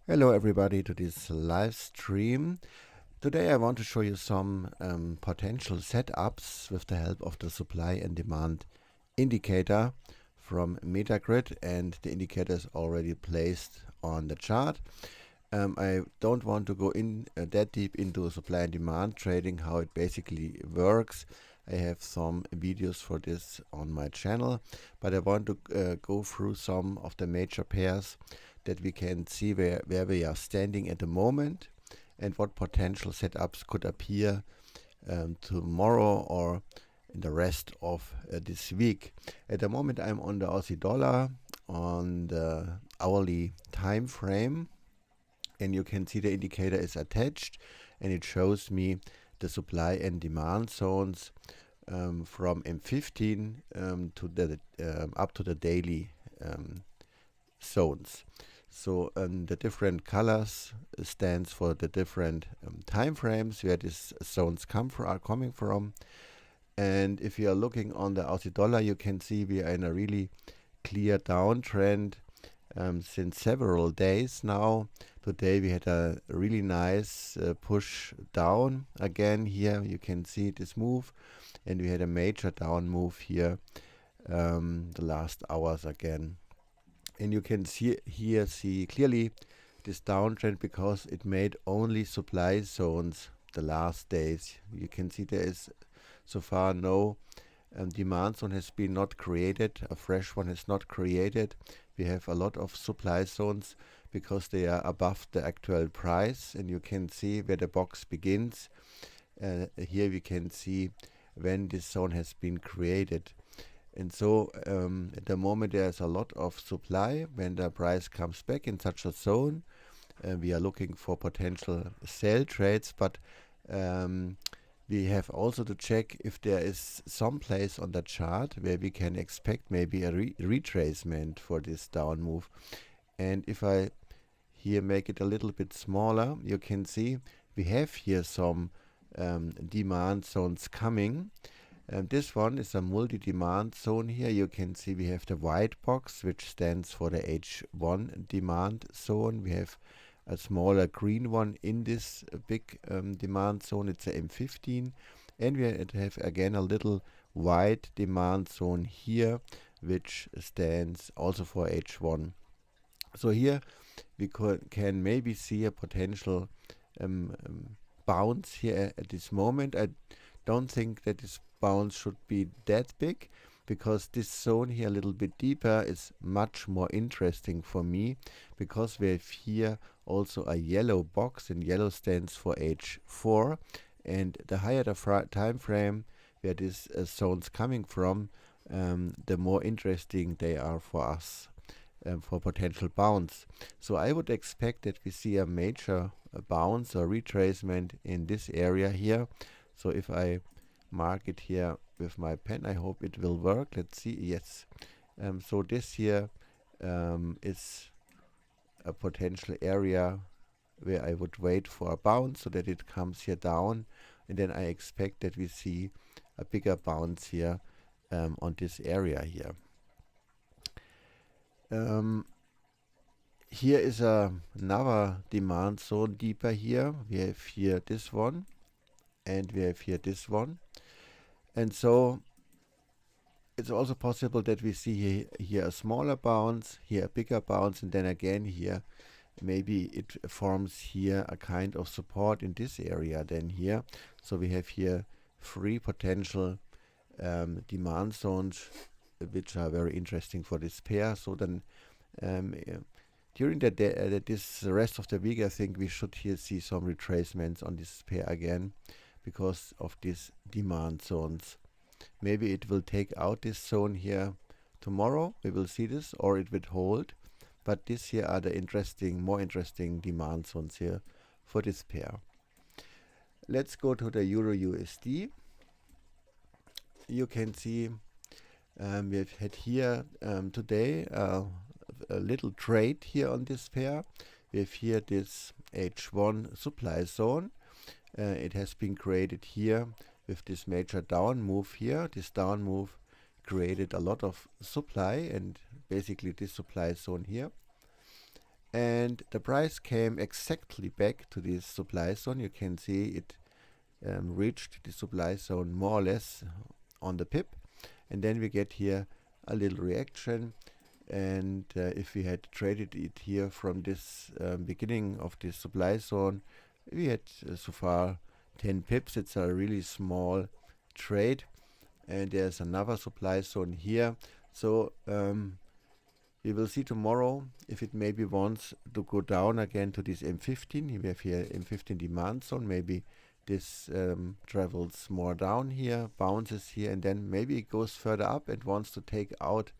Hello everybody to this live stream. Today I want to show you some potential setups with the help of the supply and demand indicator from MetaGrid, and the indicator is already placed on the chart. I don't want to go in that deep into supply and demand trading, how it basically works. I have some videos for this on my channel, but I want to go through some of the major pairs that we can see where we are standing at the moment and what potential setups could appear tomorrow or in the rest of this week. At the moment I'm on the Aussie Dollar on the hourly time frame, and you can see the indicator is attached and it shows me the supply and demand zones from M15 to the up to the daily zones. So the different colors stands for the different time frames where these zones are coming from. And if you are looking on the Aussie dollar, you can see we are in a really clear downtrend since several days now. Today we had a really nice push down again here. You can see this move, and we had a major down move here the last hours again. And you can see clearly this downtrend because it made only supply zones the last days. You can see there is so far no demand zone has been not created, a fresh one is not created. We have a lot of supply zones because they are above the actual price, and you can see where the box begins. Here we can see when this zone has been created. And so at the moment there's a lot of supply. When the price comes back in such a zone, we are looking for potential sell trades, but we have also to check if there is some place on the chart where we can expect maybe a retracement for this down move. And if I here make it a little bit smaller, you can see we have here some demand zones coming. This one is a multi-demand zone here. You can see we have the white box, which stands for the H1 demand zone. We have a smaller green one in this big demand zone. It's a M15. And we have again a little white demand zone here, which stands also for H1. So here we can maybe see a potential bounce here at this moment. I don't think that this bounce should be that big, because this zone here a little bit deeper is much more interesting for me, because we have here also a yellow box, and yellow stands for H4, and the higher the time frame where these zones coming from, the more interesting they are for us for potential bounce. So I would expect that we see a major bounce or retracement in this area here. So if I mark it here with my pen, I hope it will work. Let's see. Yes. So this here is a potential area where I would wait for a bounce so that it comes here down, and then I expect that we see a bigger bounce here on this area here. Here is another demand zone deeper here. We have here this one, and we have here this one. And so it's also possible that we see here a smaller bounce, here a bigger bounce, and then again here maybe it forms here a kind of support in this area then here. So we have here 3 potential demand zones which are very interesting for this pair. So then during this rest of the week, I think we should here see some retracements on this pair again, because of these demand zones. Maybe it will take out this zone here tomorrow. We will see this, or it will hold. But these here are the more interesting demand zones here for this pair. Let's go to the EURUSD. You can see we've had here today a little trade here on this pair. We have here this H1 supply zone. It has been created here with this major down move here. This down move created a lot of supply, and basically this supply zone here. and the price came exactly back to this supply zone. You can see it reached the supply zone more or less on the pip, and then we get here a little reaction. And if we had traded it here from this beginning of this supply zone, we had so far 10 pips. It's a really small trade, and there's another supply zone here. So we will see tomorrow if it maybe wants to go down again to this M15. We have here M15 demand zone. Maybe this travels more down here, bounces here, and then maybe it goes further up and wants to take out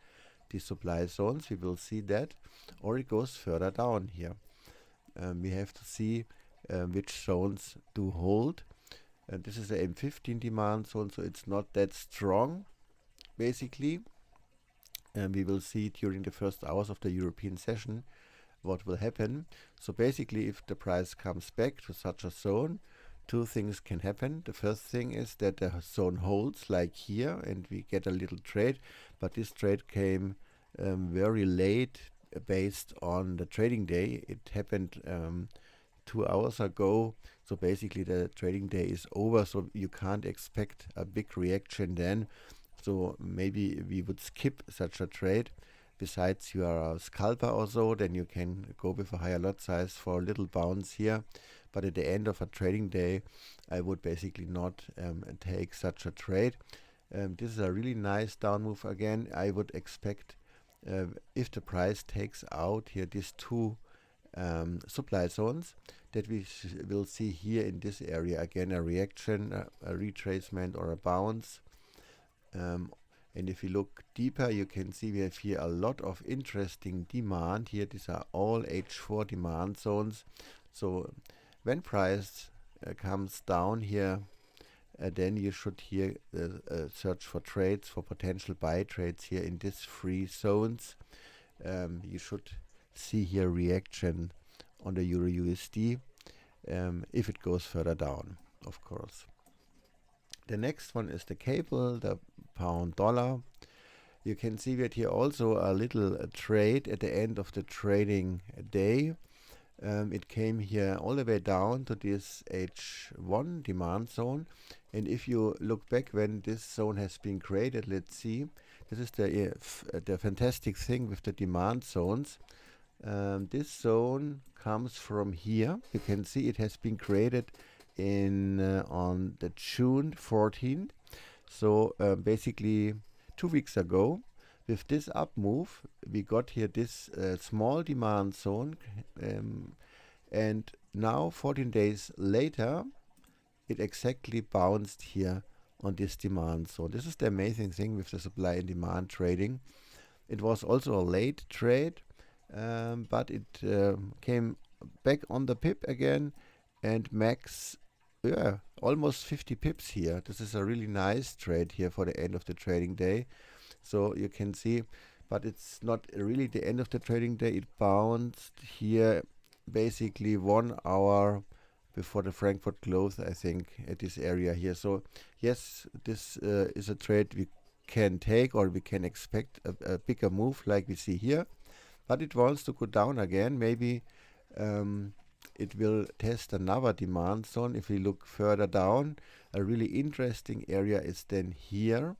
the supply zones. We will see that, or it goes further down here. We have to see which zones do hold. This is a M15 demand zone, so it's not that strong basically. And we will see during the first hours of the European session what will happen. So basically, if the price comes back to such a zone, two things can happen. The first thing is that the zone holds like here and we get a little trade, but this trade came very late based on the trading day. It happened 2 hours ago, so basically the trading day is over, so you can't expect a big reaction then. So maybe we would skip such a trade. Besides, you are a scalper or so, then you can go with a higher lot size for a little bounce here. But at the end of a trading day, I would basically not take such a trade. This is a really nice down move again. I would expect if the price takes out here these two supply zones, that we will see here in this area again a reaction, a retracement or a bounce. And if you look deeper, you can see we have here a lot of interesting demand here. These are all H4 demand zones. So when price comes down here, then you should here search for trades, for potential buy trades here in these three zones. You should see here reaction on the EURUSD if it goes further down, of course. The next one is the cable, the pound dollar. You can see that here also a little trade at the end of the trading day. It came here all the way down to this H1 demand zone, and if you look back when this zone has been created, let's see, this is the fantastic thing with the demand zones. This zone comes from here. You can see it has been created in on the June 14th, so basically 2 weeks ago. With this up move, we got here this small demand zone, and now 14 days later, it exactly bounced here on this demand zone. This is the amazing thing with the supply and demand trading. It was also a late trade, but it came back on the pip again, and max almost 50 pips here. This is a really nice trade here for the end of the trading day. So you can see, but it's not really the end of the trading day. It bounced here basically 1 hour before the Frankfurt close, I think, at this area here. So yes, this is a trade we can take, or we can expect a bigger move like we see here. But it wants to go down again. Maybe it will test another demand zone. If we look further down, a really interesting area is then here.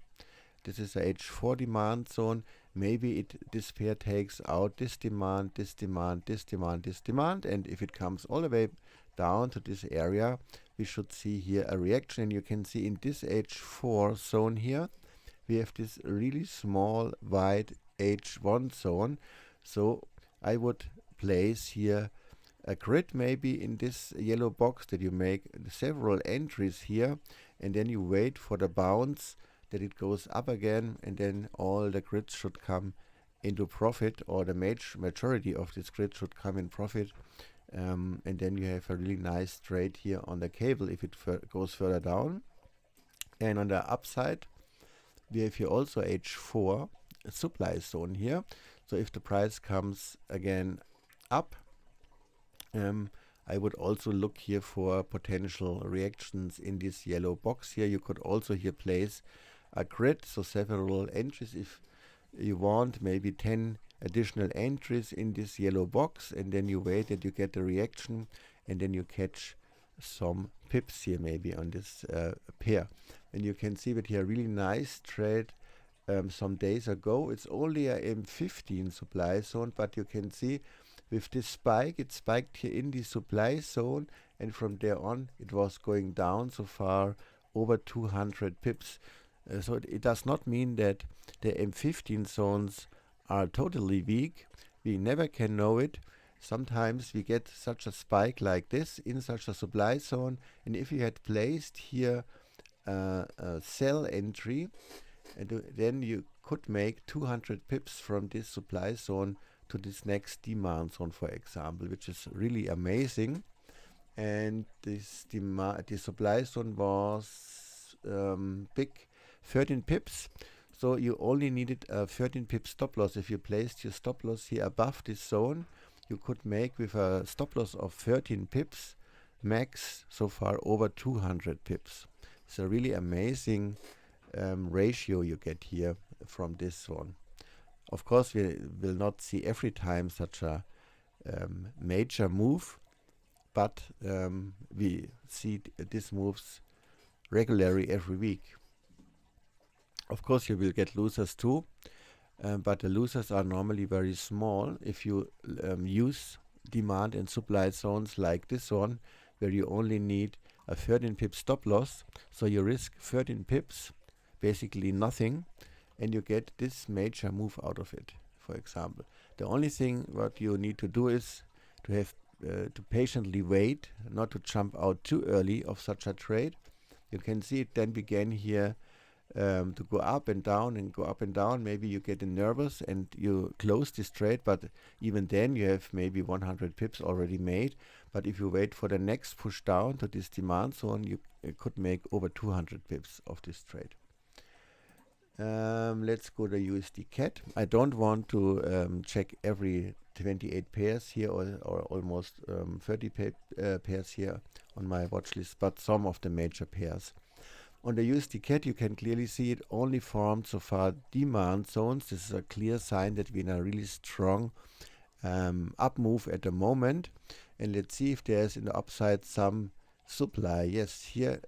This is a H4 demand zone. Maybe this pair takes out this demand, this demand, this demand, this demand, and if it comes all the way down to this area, we should see here a reaction. And you can see in this H4 zone here, we have this really small wide H1 zone. So I would place here a grid maybe in this yellow box, that you make several entries here, and then you wait for the bounce, that it goes up again, and then all the grids should come into profit, or the majority of this grid should come in profit, and then you have a really nice trade here on the cable if it goes further down. And on the upside, we have here also H4 supply zone here. So if the price comes again up, I would also look here for potential reactions in this yellow box here. You could also here place a grid, so several entries if you want, maybe 10 additional entries in this yellow box, and then you wait that you get the reaction, and then you catch some pips here maybe on this pair. And you can see that here really nice trade some days ago. It's only a M15 supply zone, but you can see with this spike, it spiked here in the supply zone, and from there on it was going down so far over 200 pips. So it does not mean that the M15 zones are totally weak. We never can know it. Sometimes we get such a spike like this in such a supply zone, and if you had placed here a sell entry, and then you could make 200 pips from this supply zone to this next demand zone, for example, which is really amazing. And this supply zone was big, 13 pips. So you only needed a 13 pip stop loss. If you placed your stop loss here above this zone, you could make with a stop loss of 13 pips max so far over 200 pips. It's a really amazing ratio you get here from this one. Of course, we will not see every time such a major move, but we see these moves regularly every week. Of course, you will get losers too, but the losers are normally very small if you use demand and supply zones like this one, where you only need a 13 pip stop loss. So you risk 13 pips, basically nothing, and you get this major move out of it, for example. The only thing what you need to do is to have to patiently wait, not to jump out too early of such a trade. You can see it then began here to go up and down and go up and down. Maybe you get nervous and you close this trade, but even then you have maybe 100 pips already made. But if you wait for the next push down to this demand zone, you could make over 200 pips of this trade. Let's go to USD CAD. I don't want to check every 28 pairs here or almost 30 pairs here on my watch list, but some of the major pairs. On the USD CAD, you can clearly see it only formed so far demand zones. This is a clear sign that we're in a really strong up move at the moment. And let's see if there's in the upside some supply. Yes, here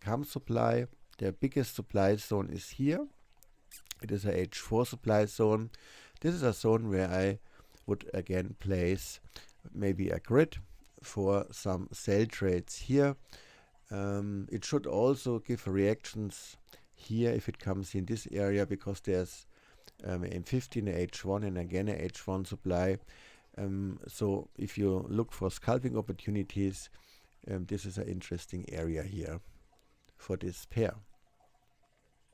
comes supply. The biggest supply zone is here. It is a H4 supply zone. This is a zone where I would again place maybe a grid for some sell trades here. It should also give reactions here if it comes in this area, because there's M15, a H1, and again a H1 supply. So if you look for scalping opportunities, this is an interesting area here for this pair.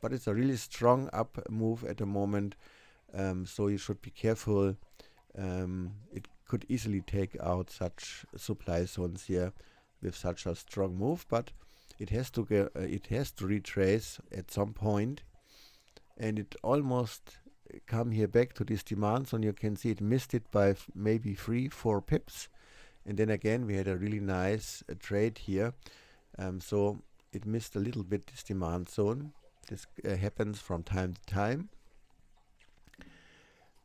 But it's a really strong up move at the moment, so you should be careful. It could easily take out such supply zones here with such a strong move, but it has to retrace at some point, and it almost come here back to this demand zone. You can see it missed it by maybe 3-4 pips, and then again we had a really nice trade here. So it missed a little bit this demand zone. This happens from time to time.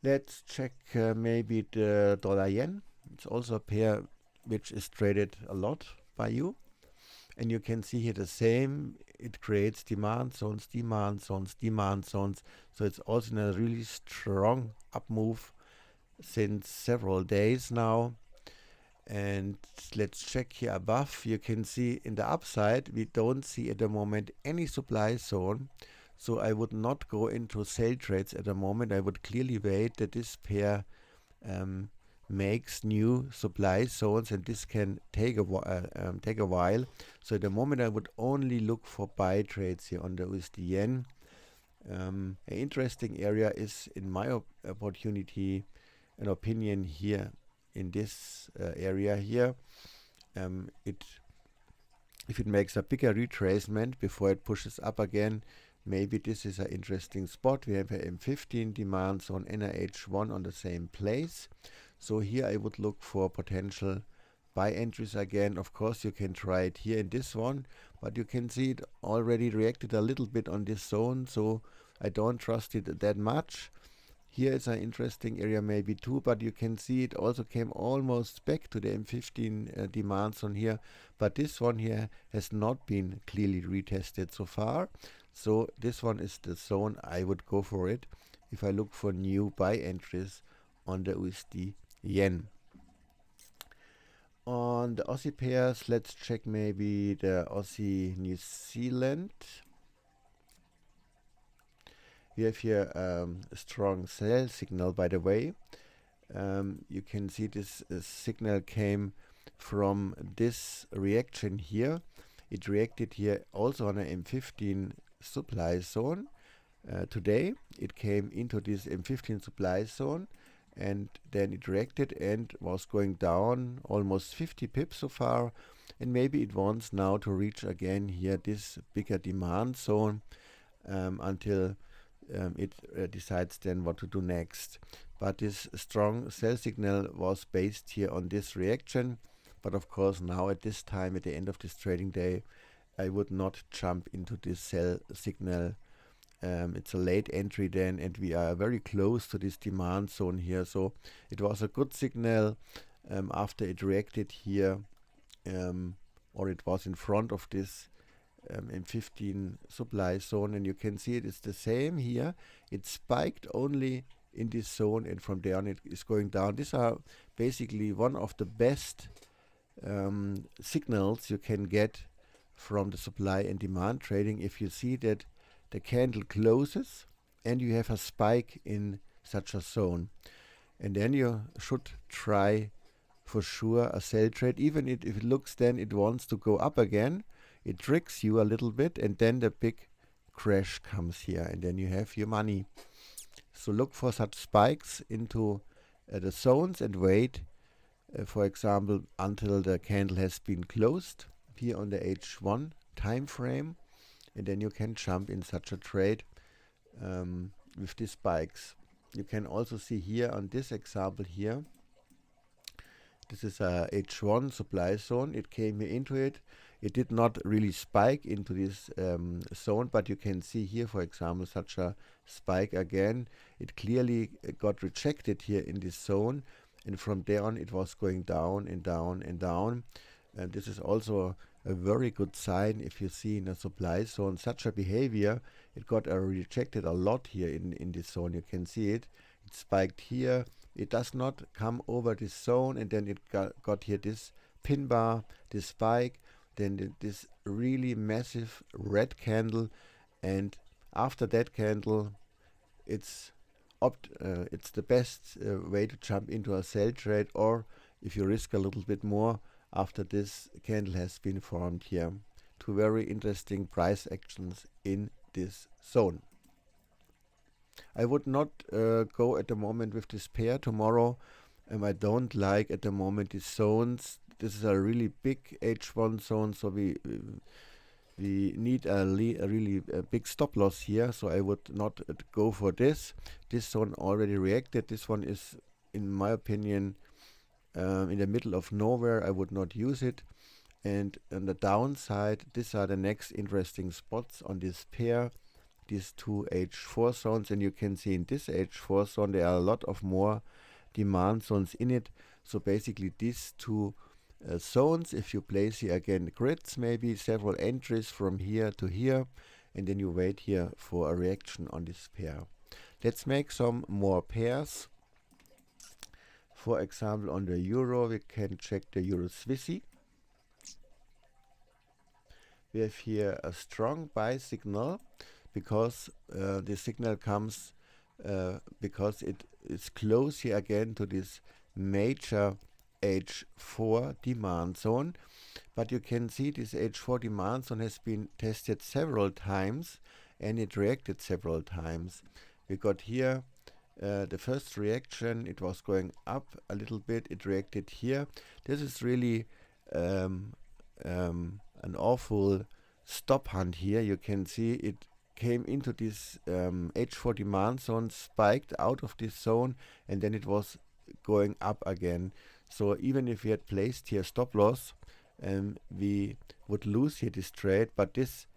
Let's check maybe the dollar yen. It's also a pair which is traded a lot by you, and you can see here the same. It creates demand zones, demand zones, demand zones. So it's also in a really strong up move since several days now. And let's check here above. You can see in the upside we don't see at the moment any supply zone, so I would not go into sell trades at the moment. I would clearly wait that this pair makes new supply zones, and this can take a while. So at the moment I would only look for buy trades here on the USD yen. An interesting area is, in my opinion here in this area here, if it makes a bigger retracement before it pushes up again, maybe this is an interesting spot. We have a M15 demand zone and a H1 on the same place. So here I would look for potential buy entries again. Of course you can try it here in this one, but you can see it already reacted a little bit on this zone, so I don't trust it that much. Here is an interesting area maybe too, but you can see it also came almost back to the M15 demand zone here, but this one here has not been clearly retested so far. So this one is the zone I would go for it if I look for new buy entries on the USD yen. On the Aussie pairs, let's check maybe the Aussie New Zealand. We have here a strong sell signal, by the way. You can see this signal came from this reaction here. It reacted here also on an M15 supply zone. Today it came into this M15 supply zone, and then it reacted and was going down almost 50 pips so far, and maybe it wants now to reach again here this bigger demand zone until it decides then what to do next. But this strong sell signal was based here on this reaction, but of course now at this time, at the end of this trading day, I would not jump into this sell signal. It's a late entry then, and we are very close to this demand zone here, so it was a good signal after it reacted here, or it was in front of this M15 supply zone, and you can see it is the same here. It spiked only in this zone, and from there on it is going down. These are basically one of the best signals you can get from the supply and demand trading. If you see that the candle closes and you have a spike in such a zone, and then you should try for sure a sell trade, even if it looks then it wants to go up again. It tricks you a little bit, and then the big crash comes here, and then you have your money. So look for such spikes into the zones and wait, for example, until the candle has been closed here on the H1 time frame, and then you can jump in such a trade with these spikes. You can also see here on this example here, this is a H1 supply zone. It came into it. It did not really spike into this zone, but you can see here, for example, such a spike again. It clearly got rejected here in this zone, and from there on it was going down and down and down. And this is also a very good sign if you see in a supply zone such a behavior. It got rejected a lot here in this zone. You can see it. It spiked here. It does not come over this zone, and then it got here this pin bar, this spike, then this really massive red candle, and after that candle, it's the best way to jump into a sell trade, or if you risk a little bit more after this candle has been formed here. Two very interesting price actions in this zone. I would not go at the moment with this pair tomorrow. I don't like at the moment these zones. This is a really big H1 zone, so we need a really big stop loss here. So I would not go for this. This zone already reacted. This one is, in my opinion, in the middle of nowhere. I would not use it. And on the downside, these are the next interesting spots on this pair. These two H4 zones, and you can see in this H4 zone there are a lot of more demand zones in it. So basically these two zones, if you place here again grids, maybe several entries from here to here, and then you wait here for a reaction on this pair. Let's make some more pairs. For example, on the euro, we can check the EURUSD. We have here a strong buy signal, because the signal comes because it is close here again to this major H4 demand zone. But you can see this H4 demand zone has been tested several times, and it reacted several times. We got here the first reaction. It was going up a little bit. It reacted here. This is really an awful stop hunt here. You can see it came into this H4 demand zone, spiked out of this zone, and then it was going up again. So even if we had placed here stop loss, we would lose here this trade, but this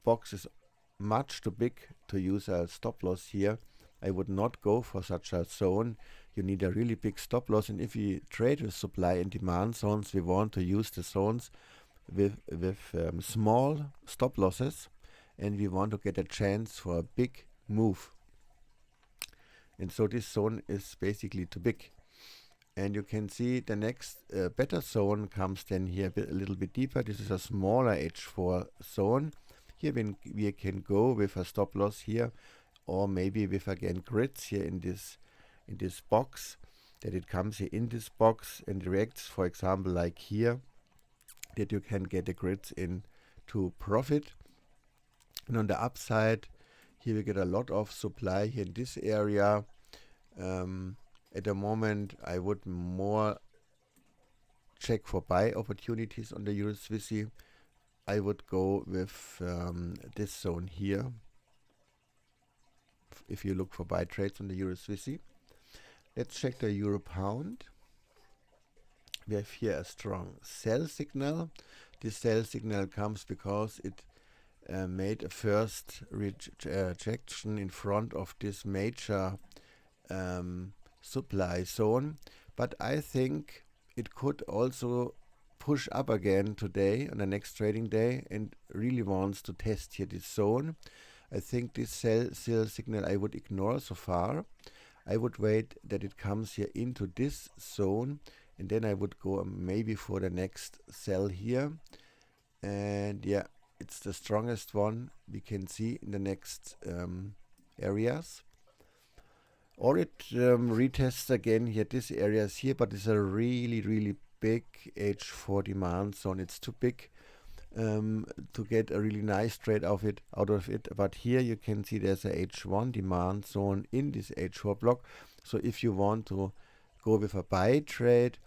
box is much too big to use a stop loss here. I would not go for such a zone. You need a really big stop loss, and if we trade with supply and demand zones, we want to use the zones with small stop losses, and we want to get a chance for a big move. And so this zone is basically too big. And you can see the next better zone comes then here a little bit deeper. This is a smaller H4 zone. Here we can go with a stop loss here, or maybe with again grids here in this box, that it comes here in this box and reacts, for example, like here, that you can get the grids in to profit. And on the upside, here we get a lot of supply here in this area. At the moment, I would more check for buy opportunities on the EURUSD. I would go with this zone here. If you look for buy trades on the EURUSD. Let's check the Euro Pound. We have here a strong sell signal. This sell signal comes because it made a first rejection in front of this major supply zone, but I think it could also push up again today on the next trading day and really wants to test here this zone. I think this sell signal I would ignore so far. I would wait that it comes here into this zone, and then I would go maybe for the next sell here. And yeah, it's the strongest one we can see in the next areas. Or it retests again here this areas here, but it's a really big H4 demand zone. It's too big to get a really nice trade out of it. But here you can see there's a H1 demand zone in this H4 block. So if you want to go with a buy trade,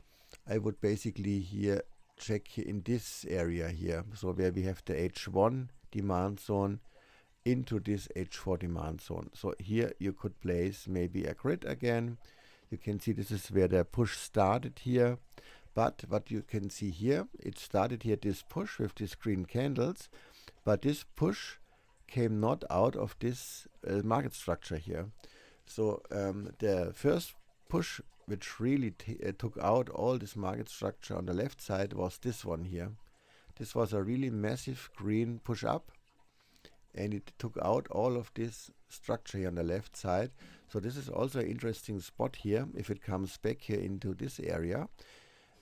I would basically here check here in this area here. So where we have the H1 demand zone into this H4 demand zone. So here you could place maybe a grid again. You can see this is where the push started here. But what you can see here, it started here this push with these green candles, but this push came not out of this market structure here. So the first push which really took out all this market structure on the left side was this one here. This was a really massive green push up, and it took out all of this structure here on the left side. So this is also an interesting spot here if it comes back here into this area.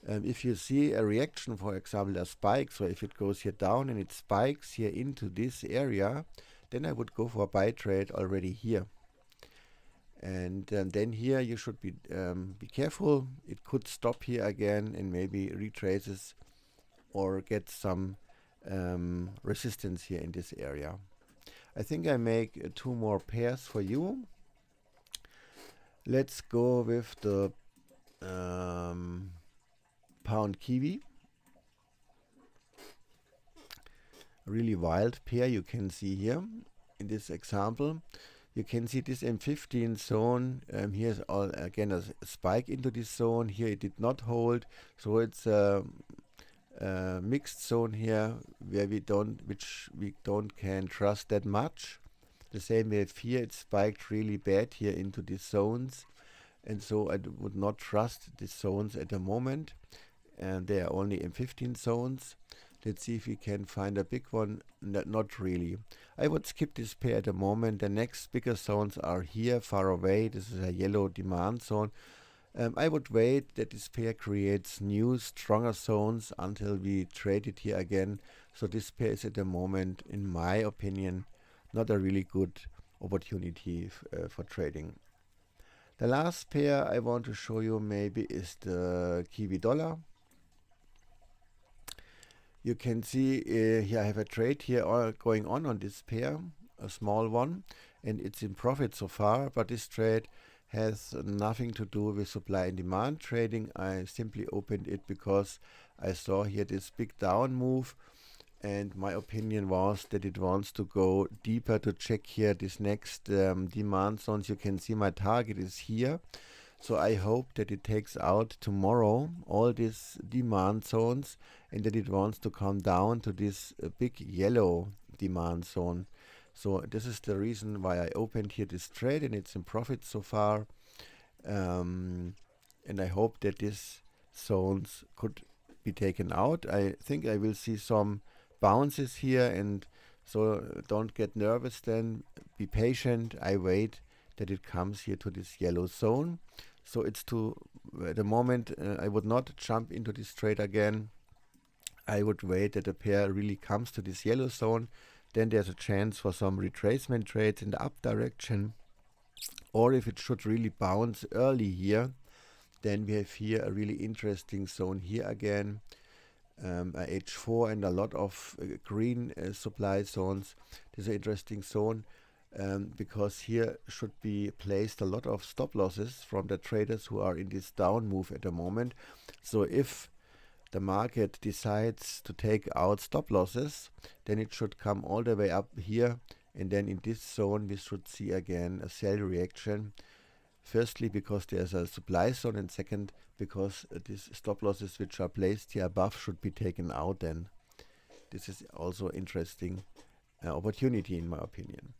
If you see a reaction, for example, a spike, so if it goes here down and it spikes here into this area, then I would go for a buy trade already here. And then here you should be careful. It could stop here again and maybe retraces or get some resistance here in this area. I think I make two more pairs for you. Let's go with the pound Kiwi. Really wild pair you can see here in this example. You can see this M15 zone. Here's all again a spike into this zone. Here it did not hold, so it's a mixed zone here where which we can trust that much. The same way here, it spiked really bad here into these zones, and so I would not trust these zones at the moment. And they are only M15 zones. Let's see if we can find a big one. Not really. I would skip this pair at the moment. The next bigger zones are here far away. This is a yellow demand zone. I would wait that this pair creates new stronger zones until we trade it here again. So this pair is at the moment, in my opinion, not a really good opportunity for trading. The last pair I want to show you maybe is the Kiwi Dollar. You can see here I have a trade here going on this pair, a small one, and it's in profit so far, but this trade has nothing to do with supply and demand trading. I simply opened it because I saw here this big down move, and my opinion was that it wants to go deeper to check here this next demand zones. You can see my target is here. So I hope that it takes out tomorrow all these demand zones and that it wants to come down to this big yellow demand zone. So this is the reason why I opened here this trade, and it's in profit so far. And I hope that these zones could be taken out. I think I will see some bounces here, and so don't get nervous then. Be patient. I wait that it comes here to this yellow zone. So it's at the moment, I would not jump into this trade again. I would wait that the pair really comes to this yellow zone. Then there's a chance for some retracement trades in the up direction. Or if it should really bounce early here, then we have here a really interesting zone here again, a H4 and a lot of green supply zones. This is an interesting zone because here should be placed a lot of stop losses from the traders who are in this down move at the moment. So if the market decides to take out stop losses, then it should come all the way up here, and then in this zone we should see again a sell reaction. Firstly, because there's a supply zone, and second, because these stop losses which are placed here above should be taken out. Then this is also interesting opportunity in my opinion.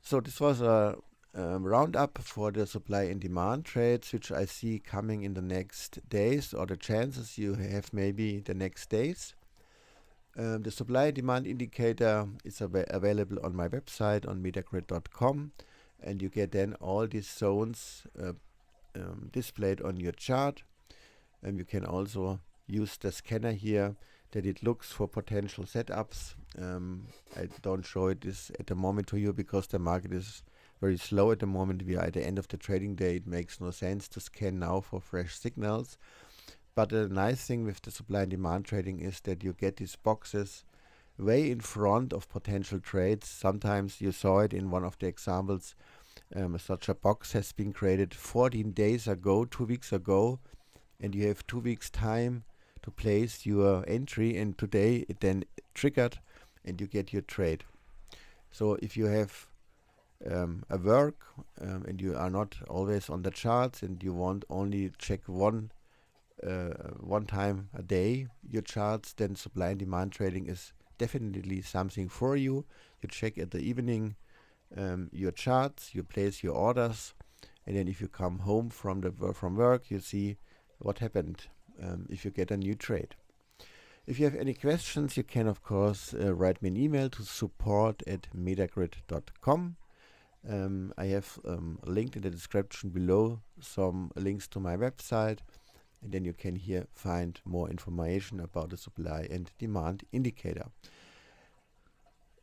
So this was a roundup for the supply and demand trades, which I see coming in the next days, or the chances you have maybe the next days. The supply and demand indicator is available on my website on metagrid.com, and you get then all these zones displayed on your chart. And you can also use the scanner here that it looks for potential setups. I don't show this at the moment to you because the market is very slow at the moment. We are at the end of the trading day. It makes no sense to scan now for fresh signals. But the nice thing with the supply and demand trading is that you get these boxes way in front of potential trades. Sometimes you saw it in one of the examples. Such a box has been created 14 days ago, 2 weeks ago, and you have 2 weeks time to place your entry, and today it then triggered and you get your trade. So if you have a work and you are not always on the charts and you want only check one time a day your charts, then supply and demand trading is definitely something for you. You check at the evening your charts, you place your orders, and then if you come home from work, you see what happened if you get a new trade. If you have any questions, you can of course write me an email to support@metagrid.com. I have linked in the description below some links to my website, and then you can here find more information about the supply and demand indicator.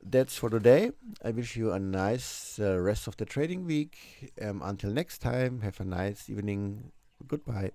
That's for today. I wish you a nice rest of the trading week. Until next time, have a nice evening. Goodbye.